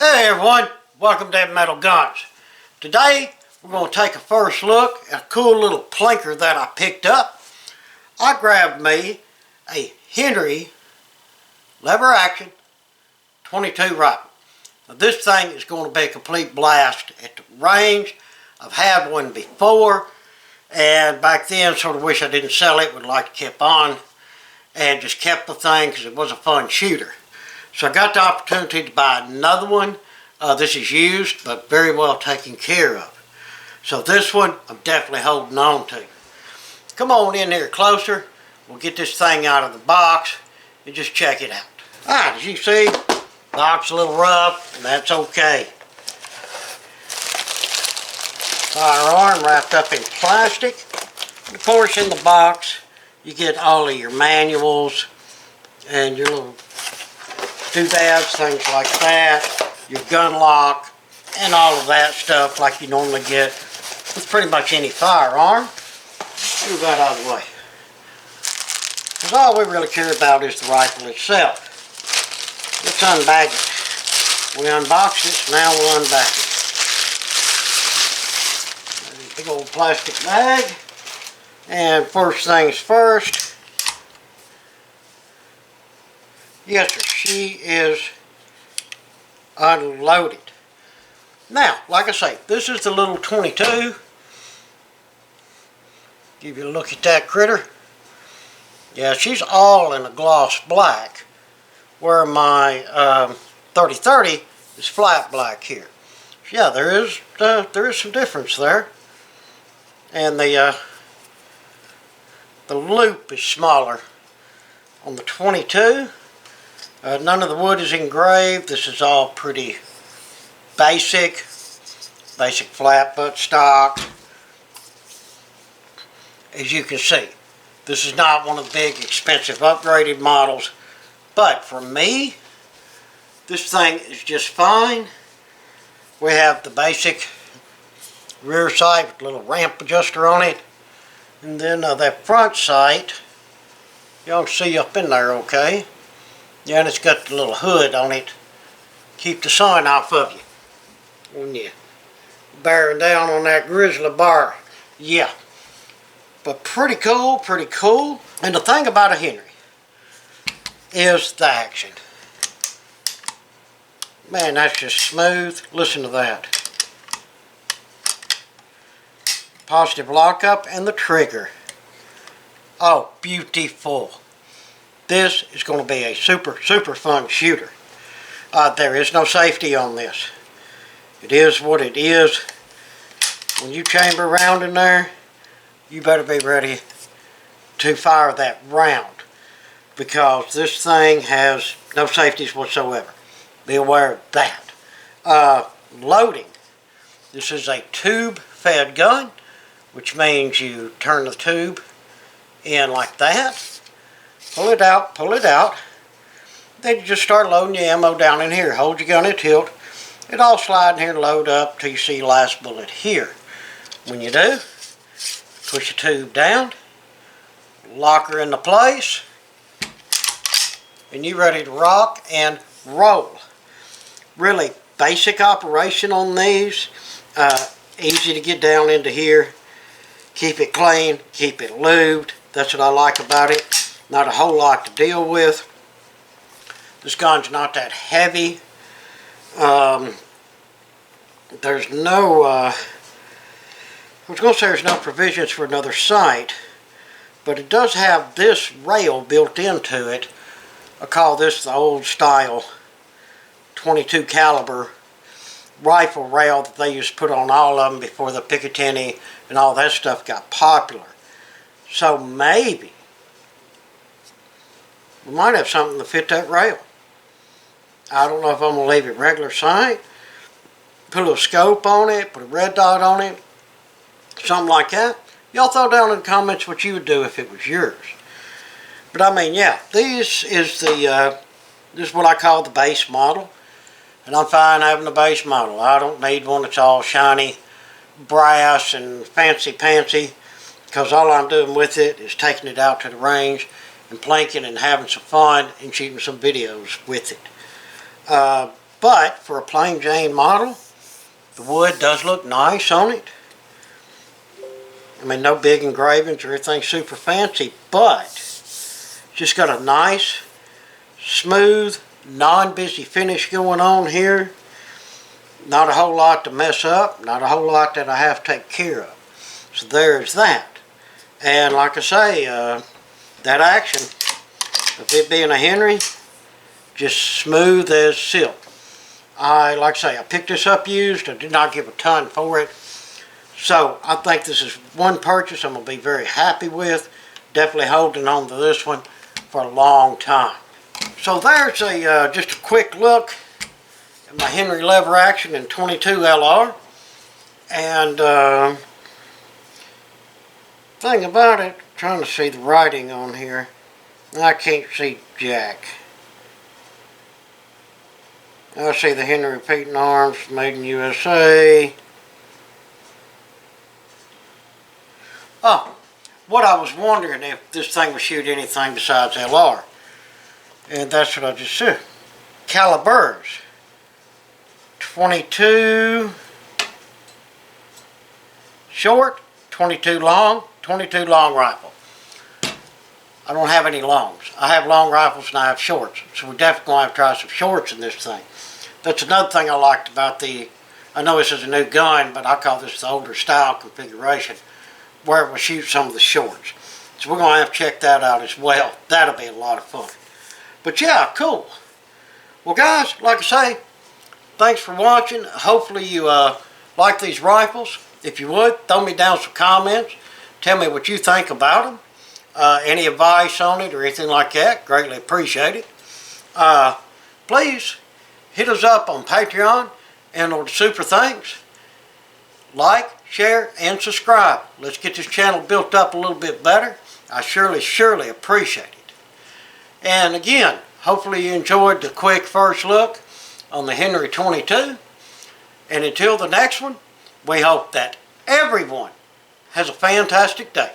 Hey everyone, welcome to Metal Guns. Today we're going to take a first look at a cool little plinker that I picked up. I grabbed me a Henry lever action 22 rifle. Now this thing is going to be a complete blast at the range. I've had one before and back then sort of wish I didn't sell it, would like to keep on and just kept the thing because it was a fun shooter. So I got the opportunity to buy another one. This is used, but very well taken care of. So this one, I'm definitely holding on to. Come on in here closer. We'll get this thing out of the box and just check it out. Alright, as you see, the box a little rough, and that's okay. Firearm wrapped up in plastic. And of course, in the box, you get all of your manuals and your little doodads, things like that, your gun lock, and all of that stuff like you normally get with pretty much any firearm. Move that out of the way. Because all we really care about is the rifle itself. Let's unbag it. We unboxed it, so now we'll unbag it. Big old plastic bag. And first things first, yes sir, she is unloaded. Now, like I say, this is the little 22. Give you a look at that critter. Yeah, she's all in a gloss black, where my 3030 is flat black here. So yeah, there is some difference there, and the loop is smaller on the 22. None of the wood is engraved. This is all pretty basic flat butt stock. As you can see, this is not one of the big expensive upgraded models, but for me, this thing is just fine. We have the basic rear sight with a little ramp adjuster on it, and then that front sight, y'all see up in there okay. Yeah, and it's got the little hood on it. Keep the sun off of you when you're bearing down on that grizzly bar. Yeah. But pretty cool, pretty cool. And the thing about a Henry is the action. Man, that's just smooth. Listen to that. Positive lockup and the trigger. Oh, beautiful. This is going to be a super fun shooter. There is no safety on this. It is what it is. When you chamber round in there, you better be ready to fire that round, because this thing has no safeties whatsoever. Be aware of that. Loading. This is a tube fed gun, which means you turn the tube in like that. Pull it out, then you just start loading your ammo down in here. Hold your gun at tilt. It all slide in here and load up till you see your last bullet here. When you do, push the tube down, lock her into place, and you're ready to rock and roll. Really basic operation on these. Easy to get down into here. Keep it clean, keep it lubed. That's what I like about it. Not a whole lot to deal with. This gun's not that heavy. There's no, I was going to say there's no provisions for another sight, but it does have this rail built into it. I call this the old style 22 caliber rifle rail that they used to put on all of them before the Picatinny and all that stuff got popular. So maybe we might have something to fit that rail. I don't know if I'm going to leave it regular sight, put a little scope on it, put a red dot on it, something like that. Y'all throw down in the comments what you would do if it was yours. But I mean, yeah, this is what I call the base model. And I'm fine having the base model. I don't need one that's all shiny, brass, and fancy-pantsy, because all I'm doing with it is taking it out to the range and plinking and having some fun and shooting some videos with it. But for a plain Jane model, the wood does look nice on it. I mean, no big engravings or anything super fancy, but just got a nice, smooth, non-busy finish going on here. Not a whole lot to mess up, not a whole lot that I have to take care of. So there's that. And like I say, that action of it being a Henry, just smooth as silk. Like I say, I picked this up used. I did not give a ton for it. So I think this is one purchase I'm going to be very happy with. Definitely holding on to this one for a long time. So there's just a quick look at my Henry lever action in 22 LR. And thing about it, trying to see the writing on here. I can't see jack. I see the Henry repeating arms, made in USA. Oh, what I was wondering if this thing would shoot anything besides LR. And that's what I just said. Calibers. 22 short, 22 long, 22 long rifle. I don't have any longs. I have long rifles and I have shorts. So we're definitely going to have to try some shorts in this thing. That's another thing I liked about the, I know this is a new gun, but I call this the older style configuration, where it will shoot some of the shorts. So we're going to have to check that out as well. That'll be a lot of fun. But yeah, cool. Well guys, like I say, thanks for watching. Hopefully you like these rifles. If you would, throw me down some comments. Tell me what you think about them. Any advice on it or anything like that, greatly appreciate it. Please hit us up on Patreon and on Super Thanks. Like, share, and subscribe. Let's get this channel built up a little bit better. I surely appreciate it. And again, hopefully you enjoyed the quick first look on the Henry 22. And until the next one, we hope that everyone has a fantastic day.